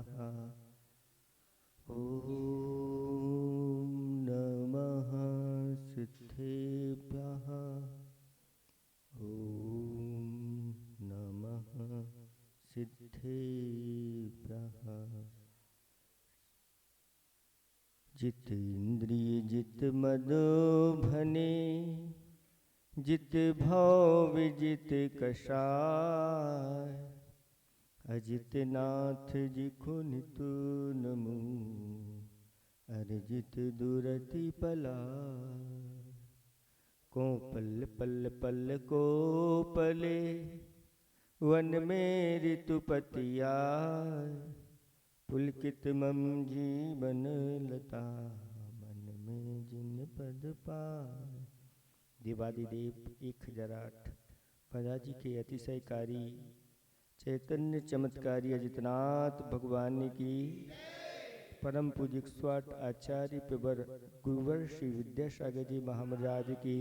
ॐ नमः सिद्धेभ्यः। ॐ नमः सिद्धेभ्यः। जितेन्द्रिय जित मदोभने, जित भव विजित कषाय। अजित नाथ जी को नितु नमो, अर्जित दुरति पलाय। को पल पल पल को पले, वन में ऋतुपति आय। पुलकित मम जीवन लता, मन में जिन पद पाय। देवादिदेव 1008 पदाजी के अतिशयकारी चैतन्य चमत्कारी अजितनाथ भगवान की परम पूज्य 108 आचार्य प्रवर गुरुवर श्री विद्यासागर जी महाराज की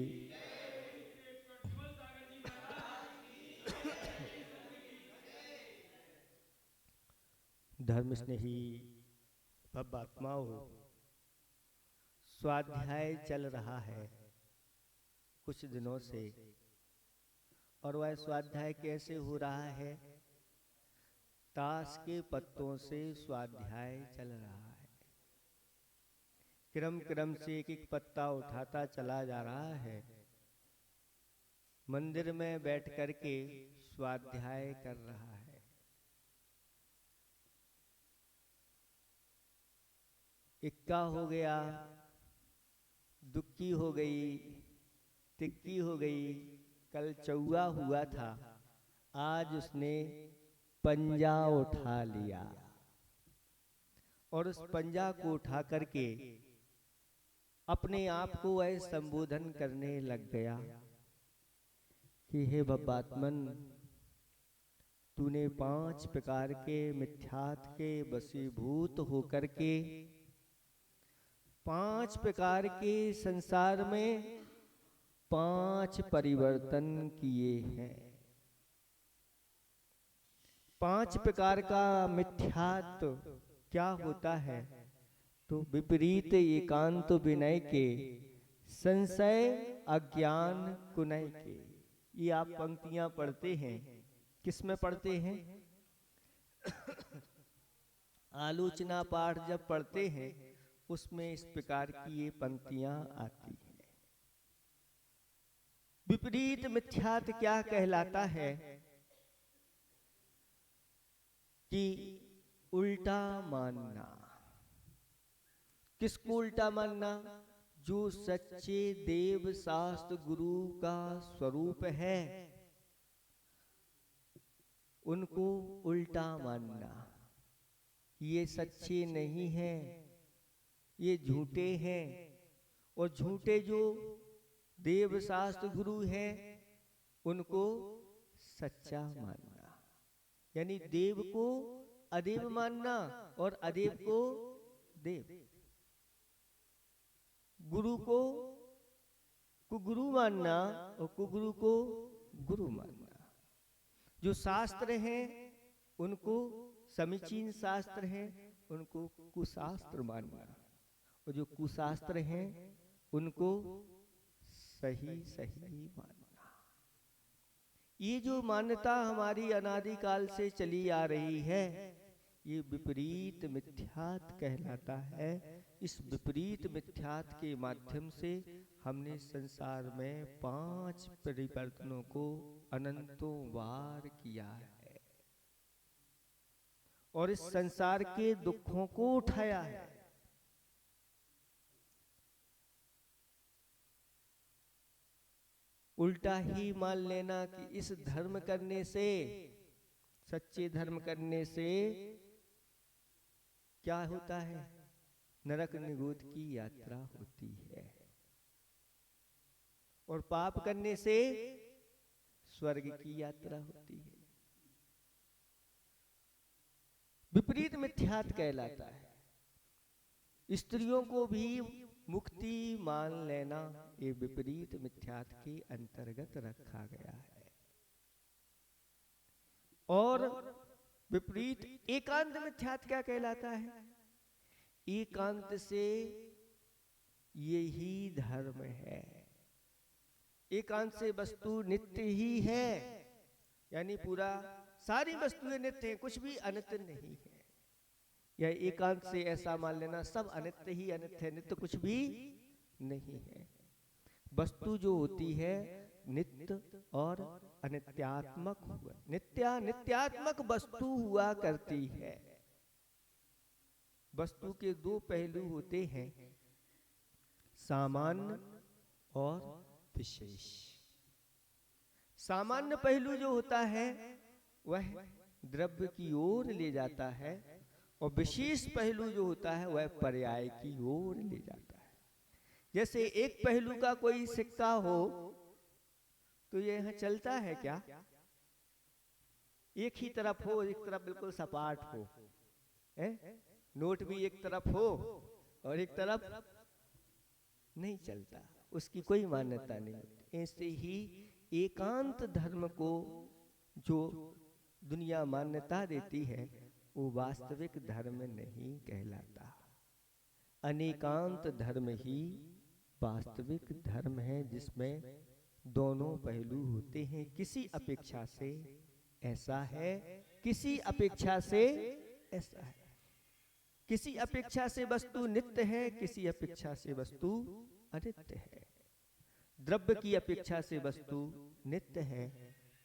धर्म स्नेही भव्यात्माओं, स्वाध्याय चल रहा है कुछ दिनों से। और वह स्वाध्याय कैसे हो रहा है? ताश के पत्तों से स्वाध्याय चल रहा है। क्रम क्रम से एक एक पत्ता उठाता चला जा रहा है। मंदिर में बैठ करके स्वाध्याय कर रहा है। इक्का हो गया, दुक्की हो गई, तिक्की हो गई। कल चौवा हुआ था, आज उसने पंजा उठा लिया और उस पंजा को उठा करके अपने आप को वह संबोधन करने लग गया कि हे भव्यात्मन, तूने 5 प्रकार के मिथ्यात्व के वशीभूत होकर के 5 प्रकार के संसार में 5 परिवर्तन किए हैं। 5 प्रकार का मिथ्यात्व क्या होता है? तो विपरीत एकांत विनय के, संशय अज्ञान कुनय के। ये आप पंक्तियां पढ़ते हैं, किसमें पढ़ते हैं? आलोचना पाठ जब पढ़ते हैं उसमें इस प्रकार की ये पंक्तियां आती हैं। विपरीत मिथ्यात्व क्या कहलाता है? कि उल्टा मानना। किसको उल्टा मानना? जो सच्चे देव शास्त्र गुरु का स्वरूप है उनको उल्टा मानना। ये सच्चे नहीं हैं, ये झूठे हैं। और झूठे जो देव शास्त्र गुरु हैं उनको सच्चा मानना। यानी देव को अदेव मानना और अदेव को देव। गुरु को कुगुरु मानना और कुगुरु को गुरु मानना। जो शास्त्र हैं उनको समीचीन शास्त्र हैं उनको कुशास्त्र मानना, और जो कुशास्त्र हैं उनको सही सही मानना। ये जो मान्यता हमारी अनादिकाल से चली आ रही है ये विपरीत मिथ्यात्व कहलाता है। इस विपरीत मिथ्यात्व के माध्यम से हमने संसार में 5 परिवर्तनों को अनंतों बार किया है और इस संसार के दुखों को उठाया है। उल्टा ही मान लेना कि इस धर्म करने से, सच्चे धर्म करने से क्या होता है? नरक निगोद की यात्रा होती है और पाप करने से स्वर्ग की यात्रा होती है। विपरीत मिथ्यात्व कहलाता है। स्त्रियों को भी मुक्ति मान लेना ये विपरीत मिथ्यात्व के अंतर्गत रखा गया है। और विपरीत एकांत मिथ्यात्व क्या कहलाता है? एकांत से यही धर्म है। एकांत से वस्तु नित्य ही है, यानी पूरा सारी वस्तुएं नित्य हैं, कुछ भी अनित्य नहीं है। यह एकांत से ऐसा मान लेना सब अनित्य ही अनित्य है, नित्य कुछ भी नहीं है। वस्तु जो होती है नित्य और अनित्यात्मक हुआ, नित्यात्मक वस्तु हुआ करती है। वस्तु के दो पहलू होते हैं, सामान्य और विशेष। सामान्य पहलू जो होता है वह द्रव्य की ओर ले जाता है, और विशेष पहलू जो होता है वह पर्याय की ओर ले जाता है। जैसे एक पहलू का कोई सिक्का हो तो ये यहाँ चलता है क्या? एक ही तरफ हो, एक तरफ बिल्कुल सपाट हो, नोट भी एक तरफ हो और एक तरफ नहीं चलता, उसकी कोई मान्यता नहीं होती। ऐसे ही एकांत धर्म को जो दुनिया मान्यता देती है वो वास्तविक धर्म नहीं कहलाता। अनेकांत धर्म ही वास्तविक धर्म है, जिसमें दोनों पहलू होते हैं। किसी अपेक्षा से ऐसा है, किसी अपेक्षा से ऐसा है। किसी अपेक्षा से वस्तु नित्य है, किसी अपेक्षा से वस्तु अनित्य है। द्रव्य की अपेक्षा से वस्तु नित्य है,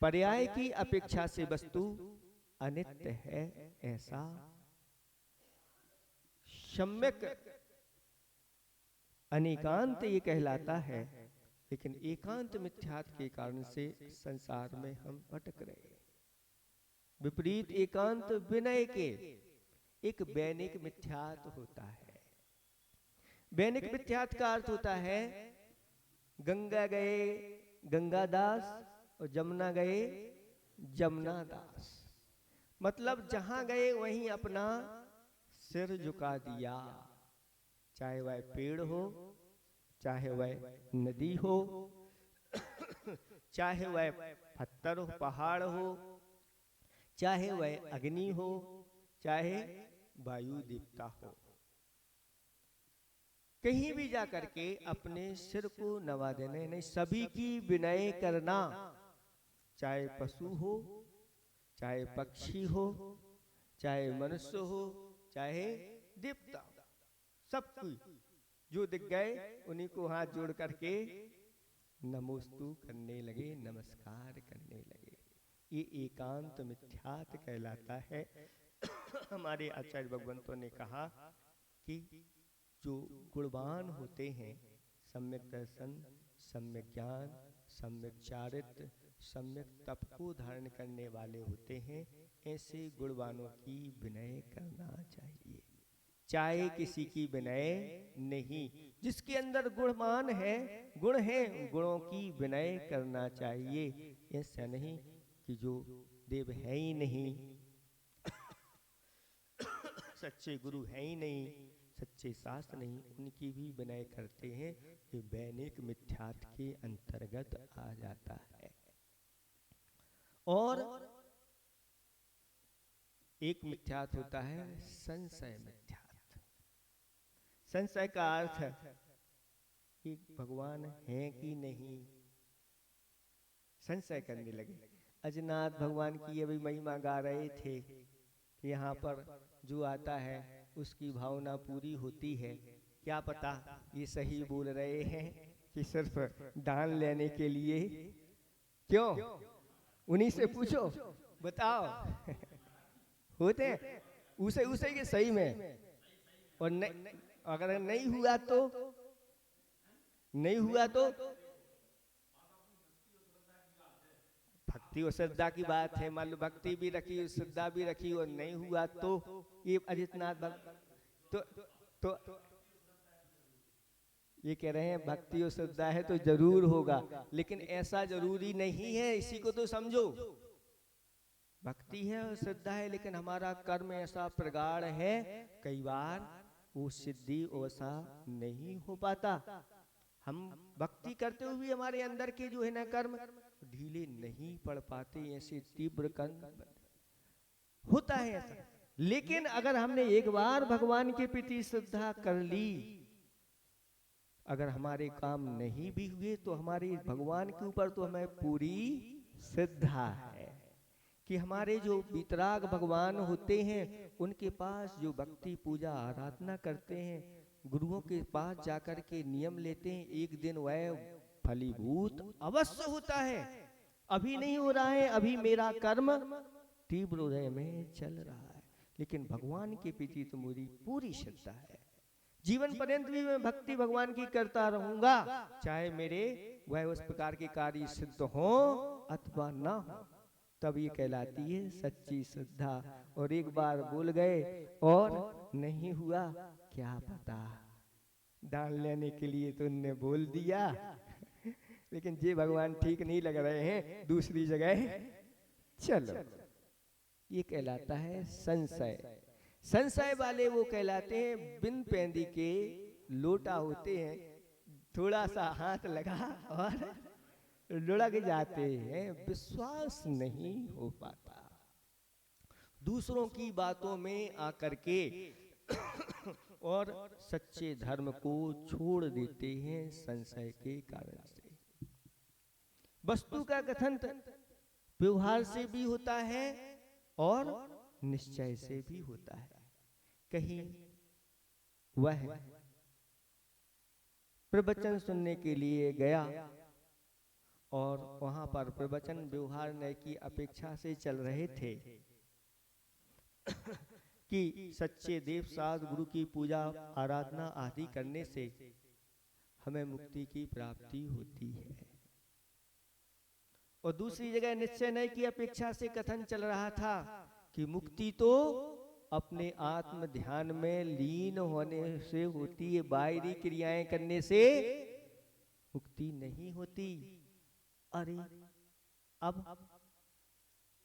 पर्याय की अपेक्षा से वस्तु अनित्य है। ऐसा सम्यक अनेकांत ये कहलाता है। लेकिन एकांत मिथ्यात्व के कारण से संसार में हम भटक रहे हैं। विपरीत एकांत विनय के एक वैनिक मिथ्यात्व होता है। वैनिक मिथ्यात्व का अर्थ होता है गंगा गए गंगादास और जमुना गए जमुनादास। मतलब जहां गए वहीं अपना सिर झुका दिया, चाहे वह पेड़ हो, चाहे वह नदी हो, चाहे वह पत्थर हो, पहाड़ हो, चाहे वह अग्नि हो, चाहे वायु देवता हो। कहीं भी जाकर के अपने सिर को नवा देने नहीं, सभी की विनय करना, चाहे पशु हो, चाहे पक्षी हो, चाहे मनुष्य हो, चाहे देवता हो, सब कोई जो दिख गए उन्हीं को हाथ जोड़ करके नमोस्तु करने लगे, नमस्कार करने लगे। ये एकांत मिथ्यात्व कहलाता है। हमारे आचार्य भगवंतों ने कहा कि जो गुणवान होते हैं, सम्यक दर्शन, सम्यक ज्ञान, सम्यक चारित्र, सम्यक तप को धारण करने वाले होते हैं, ऐसे गुणवानों की विनय करना चाहिए। चाहे किसी की विनय नहीं, जिसके अंदर गुणवान है, गुण है, गुणों की विनय करना चाहिए। ऐसा नहीं कि जो देव है ही नहीं, सच्चे गुरु है ही नहीं, सच्चे शास्त्र नहीं, उनकी भी विनय करते हैं। ये वैनिक मिथ्यात्व के अंतर्गत आ जाता है। और एक मिथ्यात्व होता है संशय मिथ्यात्व। संशय का अर्थ है कि भगवान है कि नहीं, संशय करने लगे। अजनाथ भगवान की अभी महिमा गा रहे थे कि यहाँ पर जो आता है उसकी भावना पूरी होती है। क्या पता ये सही बोल रहे हैं कि सिर्फ दान लेने के लिए? क्यों, उन्हीं से पूछो, बताओ। होते हैं उसे के सही में, और अगर नहीं हुआ तो भक्ति और श्रद्धा की बात है। मान लो भक्ति भी रखी, श्रद्धा भी रखी, और नहीं हुआ तो ये अजितनाथ तो ये कह रहे हैं भक्ति और श्रद्धा है तो जरूर होगा, लेकिन ऐसा जरूरी नहीं है। इसी को तो समझो। भक्ति है और श्रद्धा है, लेकिन हमारा कर्म ऐसा प्रगाढ़ है, कई बार वो सिद्धि वैसा नहीं हो पाता। हम भक्ति करते हुए भी हमारे अंदर के जो है ना कर्म ढीले नहीं पड़ पाते, ऐसे तीव्र कर्म। होता है ऐसा। लेकिन अगर हमने एक बार भगवान के प्रति श्रद्धा कर ली, अगर हमारे काम नहीं भी हुए तो हमारे भगवान के ऊपर तो हमें पूरी श्रद्धा है कि हमारे जो वितराग भगवान होते हैं उनके पास जो भक्ति पूजा आराधना करते हैं, गुरुओं के पास जाकर के नियम लेते हैं, एक दिन वह फलीभूत अवश्य होता है। अभी नहीं हो रहा है, अभी मेरा कर्म तीव्र हृदय में चल रहा है, लेकिन भगवान के प्रति तो मेरी पूरी श्रद्धा है। जीवन पर्यंत भी मैं भक्ति भगवान की करता रहूंगा, चाहे मेरे वह उस प्रकार के कार्य सिद्ध हो अथवा ना हो। तब ये कहलाती है सच्ची श्रद्धा। और एक बार बोल गए और नहीं हुआ, क्या पता, दान लेने के लिए तो उनने बोल दिया लेकिन जे भगवान ठीक नहीं लग रहे हैं, दूसरी जगह चलो। ये कहलाता है संशय। संशय वाले वो कहलाते हैं बिन पैंदी के लोटा होते हैं, थोड़ा सा हाथ लगा और लुढ़क जाते हैं, विश्वास नहीं हो पाता, दूसरों की बातों में आकर के और सच्चे धर्म को छोड़ देते हैं संशय के कारण से। वस्तु का कथन व्यवहार से भी होता है और निश्चय से भी होता है। कहीं वह प्रवचन सुनने के लिए गया और वहां पर प्रवचन व्यवहार न की अपेक्षा से चल रहे थे कि सच्चे देव साध गुरु की पूजा आराधना आदि करने से हमें मुक्ति की प्राप्ति होती है, और दूसरी जगह निश्चय नहीं की अपेक्षा से कथन चल रहा था कि मुक्ति तो अपने आत्म ध्यान में लीन होने से होती है, बाहरी क्रियाएं करने से मुक्ति नहीं होती। अरे अब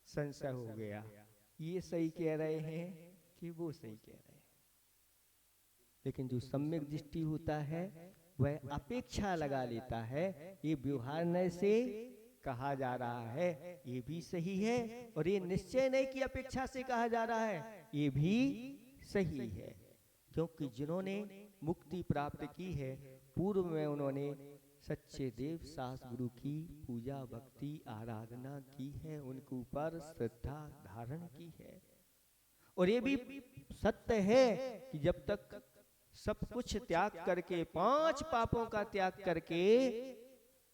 संशय हो गया, ये सही कह रहे हैं कि वो सही कह रहे हैं। लेकिन जो सम्यक दृष्टि होता है वह अपेक्षा लगा लेता है, ये व्यवहार न से कहा जा रहा है ये भी सही है, और ये निश्चय नहीं की अपेक्षा से कहा जा रहा है ये भी सही है। क्योंकि जिन्होंने मुक्ति प्राप्त की है पूर्व में उन्होंने सच्चे देव सास गुरु की पूजा भक्ति आराधना की है, उनके ऊपर श्रद्धा धारण की है। और ये भी सत्य है कि जब तक सब कुछ त्याग करके, 5 पापों का त्याग करके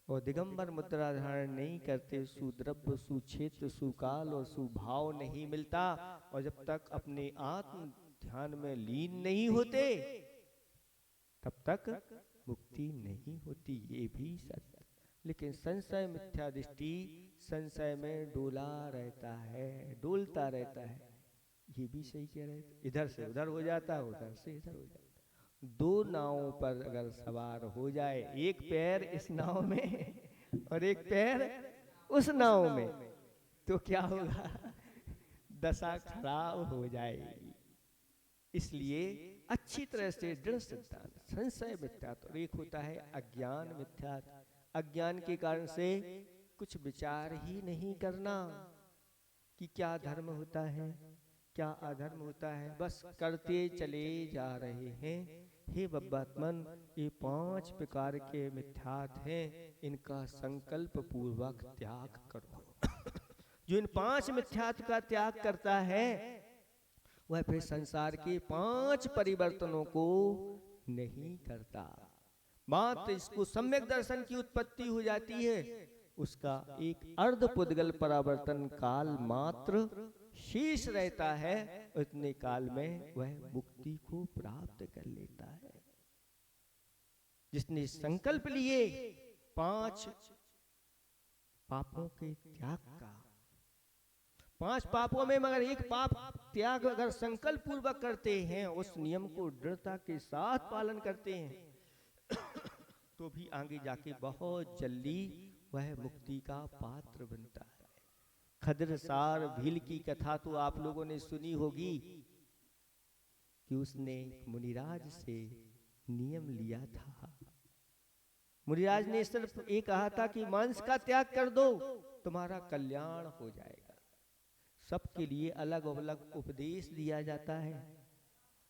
और दिगंबर मुद्रा धारण नहीं करते, सुद्रव्य सुक्षेत्र सुकाल और सुभाव नहीं मिलता, और जब तक अपने आत्म ध्यान में लीन नहीं होते तब तक मुक्ति नहीं होती, ये भी सत्य। लेकिन संशय मिथ्या दृष्टि संशय में डोला रहता है, डोलता रहता है, ये भी सही कह रहे थे। इधर से उधर हो जाता है, उधर से इधर हो जाता है। 2 नावों पर अगर सवार हो जाए, एक पैर इस नाव में और एक पैर उस नाव में, तो क्या होगा, दशा खराब हो जाएगी। इसलिए अच्छी तरह से दृढ़ सिद्धांत, संशय मिथ्या, तो एक होता है अज्ञान मिथ्या। अज्ञान के कारण से कुछ विचार ही नहीं करना कि क्या धर्म होता है क्या अधर्म होता है, बस करते चले जा रहे हैं। हे बब्बात्मन, ये 5 प्रकार के मिथ्यात हैं, इनका संकल्प पूर्वक त्याग करो। जो इन 5 मिथ्यात का त्याग करता है वह फिर संसार के 5 परिवर्तनों को नहीं करता। मात्र इसको सम्यक दर्शन की उत्पत्ति हो जाती है, उसका एक अर्ध पुद्गल परावर्तन काल मात्र शेष रहता है, इतने काल में वह मुक्ति को प्राप्त कर लेता है। जिसने संकल्प लिए 5 पापों के त्याग का, 5 पापों में मगर एक पाप त्याग अगर संकल्प पूर्वक करते हैं, उस नियम को दृढ़ता के साथ पालन करते हैं, तो भी आगे जाके बहुत जल्दी वह मुक्ति का पात्र बनता है। खद्रसार भील की कथा तो आप लोगों ने सुनी होगी कि उसने मुनिराज से नियम लिया था। मुनिराज ने सिर्फ ये कहा था कि मांस का त्याग कर दो, तुम्हारा कल्याण हो जाएगा। सबके लिए अलग अलग उपदेश दिया जाता है।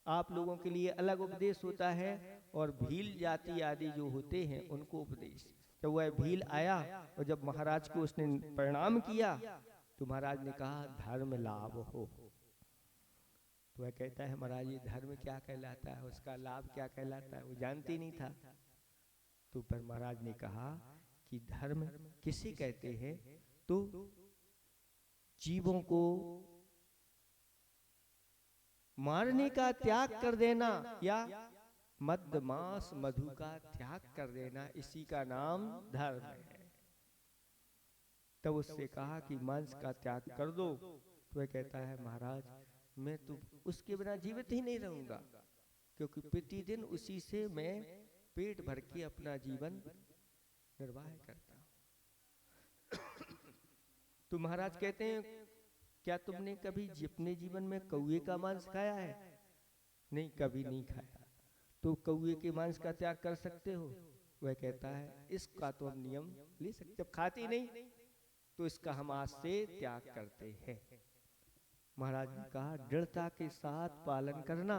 आप लोगों के लिए अलग उपदेश होता है और भील जाति आदि जो होते हैं उनको उपदेश। तो वह भील आया और जब महाराज को उसने प्रणाम किया तो महाराज ने कहा धर्म लाभ हो। तो वह कहता है महाराज ये धर्म क्या कहलाता है, उसका लाभ क्या कहलाता है, वो जानते नहीं था। तो पर महाराज ने कहा कि धर्म किसे कहते हैं, तो जीवों को मारने का त्याग कर देना या मद्य मांस मधु का त्याग कर देना, इसी का नाम धर्म है। तब उससे कहा कि मांस का त्याग कर दो। तो वह कहता है महाराज मैं तो उसके बिना जीवित ही नहीं रहूंगा, क्योंकि प्रतिदिन उसी से मैं पेट भर के अपना जीवन निर्वाह करता हूं। तो महाराज कहते हैं क्या तुमने कभी अपने जीवन में कौवे का मांस खाया है? नहीं, कभी नहीं खाया। तो कौवे के मांस का त्याग कर सकते हो? वह कहता है इसका तो हम नियम ले सकते, जब खाते नहीं तो इसका हम आज से त्याग करते हैं। महाराज ने कहा दृढ़ता के साथ पालन करना।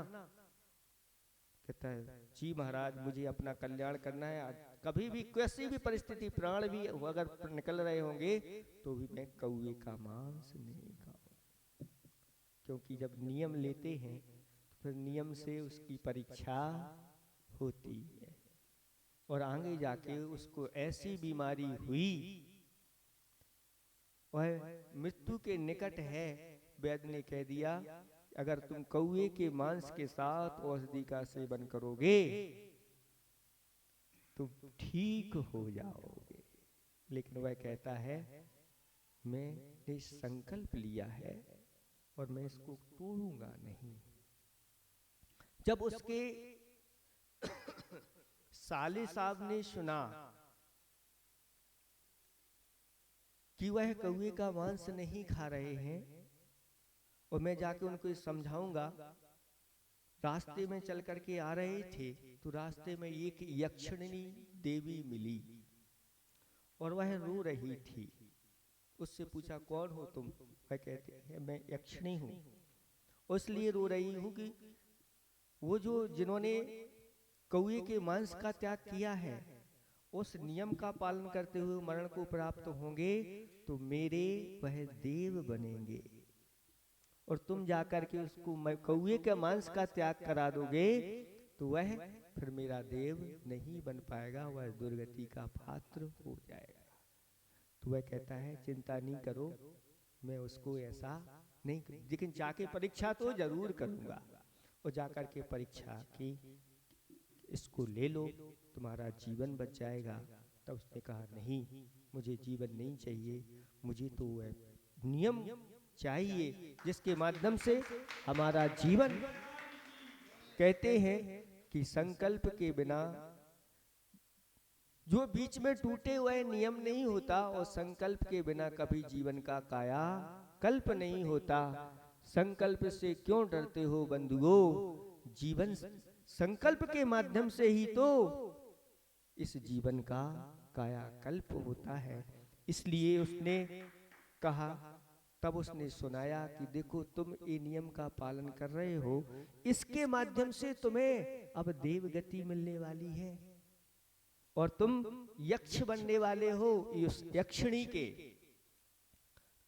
कहता है जी महाराज मुझे अपना कल्याण करना है, कभी भी कैसी भी परिस्थिति प्राण भी अगर निकल रहे होंगे तो भी मैं कौवे का मांस नहीं खाऊं। क्योंकि जब नियम लेते हैं तो फिर नियम से उसकी परीक्षा होती है, और आगे जाके उसको ऐसी बीमारी हुई, वह मृत्यु के निकट है। वैद्य ने कह दिया अगर तुम कौवे के मांस के साथ औषधि का सेवन करोगे तुम ठीक हो जाओगे। लेकिन वह कहता है मैंने संकल्प लिया है और मैं इसको तोड़ूंगा नहीं। जब उसके साले साहब ने सुना कि वह कौवे का मांस नहीं खा रहे हैं और मैं जाके उनको समझाऊंगा, रास्ते में चल करके आ रहे थे तो रास्ते में एक यक्षिणी देवी मिली और वह रो रही थी। उससे पूछा कौन हो तुम? वह कहते हैं मैं यक्षिणी हूँ, इसलिए रो रही हूँ कि वो जो जिन्होंने कौवे के मांस का त्याग किया है उस नियम का पालन करते हुए मरण को प्राप्त होंगे तो मेरे वह देव बनेंगे, और तुम जाकर के उसको कौवे के मांस का त्याग करा दोगे तो वह फिर मेरा देव नहीं बन पाएगा, वह दुर्गति का पात्र हो जाएगा। तो वह कहता है चिंता नहीं करो, मैं उसको ऐसा नहीं, लेकिन जाके परीक्षा तो जरूर करूंगा। और जाकर के परीक्षा की इसको ले लो तुम्हारा जीवन बच जाएगा। तब उसने कहा नहीं मुझे जीवन नहीं चाहिए, मुझे तो वह नियम चाहिए जिसके माध्यम से हमारा जीवन, कहते हैं कि संकल्प के बिना जो बीच में टूटे हुए नियम नहीं होता, और संकल्प के बिना कभी जीवन का काया कल्प नहीं होता। संकल्प से क्यों डरते हो बंधुओं, जीवन संकल्प के माध्यम से ही तो इस जीवन का कायाकल्प होता है। इसलिए उसने कहा, तब उसने सुनाया कि देखो तुम ये नियम का पालन कर रहे हो, इसके माध्यम से तुम्हें अब देवगति मिलने वाली है और तुम यक्ष बनने वाले हो इस यक्षिणी के।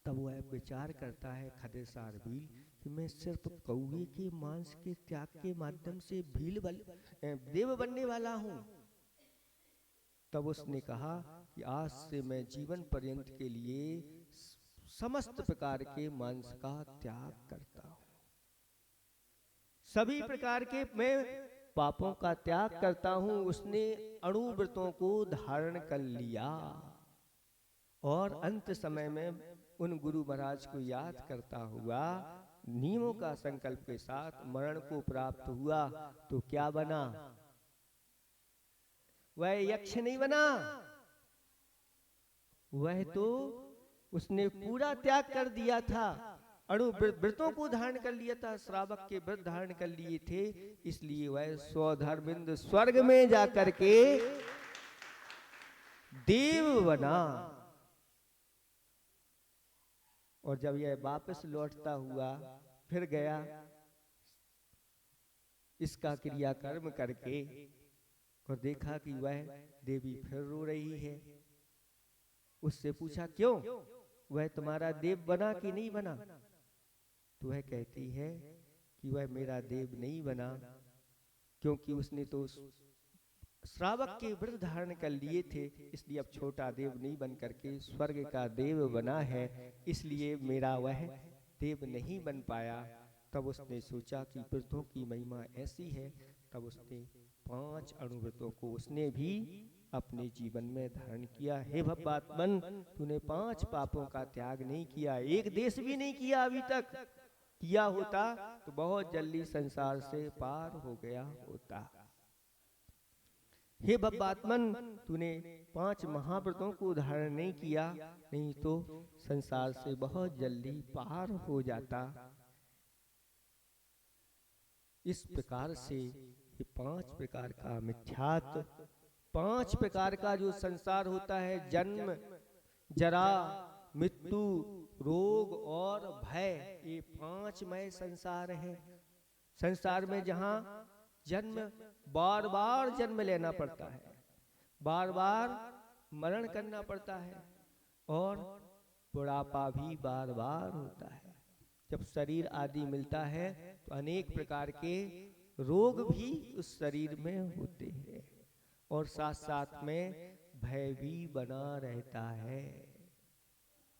तब वह विचार करता है खदेसार भील कि मैं सिर्फ कौवे के मांस के त्याग के माध्यम से देव बनने वाला हूं। तब उसने कहा कि आज से मैं जीवन पर्यंत के लिए समस्त प्रकार के मांस का त्याग करता हूं, सभी प्रकार के मैं पापों का त्याग करता हूं। उसने अणुव्रतों को धारण कर लिया और अंत समय में उन गुरु महाराज को याद करता हुआ नियमों का संकल्प के साथ मरण को प्राप्त हुआ। तो क्या बना? वह यक्ष नहीं बना, वह तो उसने पूरा त्याग कर दिया था, अणु व्रतों को धारण कर लिया था, श्रावक के व्रत धारण कर लिए थे। इसलिए वह स्वधर्मिंद स्वर्ग में जाकर के देव बना। और जब यह वापस लौटता हुआ फिर गया इसका क्रियाकर्म करके, और देखा कि वह देवी फिर रो रही है। उससे पूछा क्यों, वह तुम्हारा देव बना कि नहीं बना? तो वह कहती है कि वह मेरा देव नहीं बना, क्योंकि उसने तो श्रावक के व्रत धारण कर लिए थे, इसलिए अब छोटा देव नहीं बन करके स्वर्ग का देव बना है, इसलिए मेरा वह देव नहीं बन पाया। तब उसने सोचा कि व्रतों की महिमा ऐसी है, तब उसने 5 अणुव्रतों को उसने भी अपने जीवन में धारण किया। हे भवपात्मन, तूने 5 पापों का त्याग नहीं किया, एक देश भी नहीं किया अभी तक, किया होता तो बहुत जल्दी संसार से पार हो गया होता। हे भवपात्मन, तूने 5 महाव्रतों को धारण नहीं किया, नहीं तो संसार से बहुत जल्दी पार हो जाता। इस प्रकार से ये 5 प्रकार का मिथ्यात्व, 5 प्रकार का जो संसार होता है, जन्म जरा मृत्यु रोग और भय, ये 5मय संसार है। संसार में जहाँ जन्म बार बार जन्म लेना पड़ता है, बार बार मरण करना पड़ता है, और बुढ़ापा भी बार बार होता है। जब शरीर आदि मिलता है तो अनेक प्रकार के रोग भी उस शरीर में होते हैं, और साथ साथ में भय भी बना रहता है।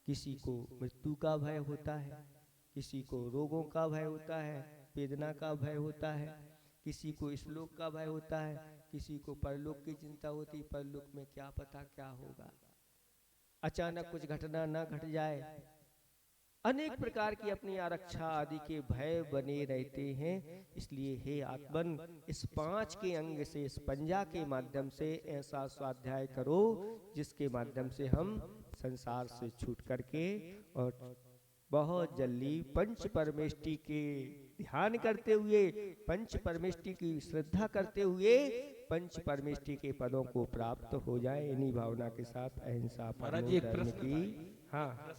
किसी को मृत्यु का भय होता है, किसी को रोगों का भय होता है, वेदना का भय होता है, किसी को इहलोक का भय होता है, किसी को परलोक की चिंता होती, परलोक में क्या पता क्या होगा, अचानक कुछ घटना ना घट जाए। अनेक प्रकार की अपनी आरक्षा आदि के भय बने रहते हैं। इसलिए हे आत्मन, इस 5 के अंग से, इस पंजा के माध्यम से ऐसा स्वाध्याय करो जिसके माध्यम से हम संसार से छूट करके और बहुत जल्दी पंच परमेष्टि के ध्यान करते हुए, पंच परमेष्टि की श्रद्धा करते हुए पंच परमेष्टि के पदों को प्राप्त हो जाए। इन्हीं भावना के साथ अहिंसा परमो धर्म की। हाँ,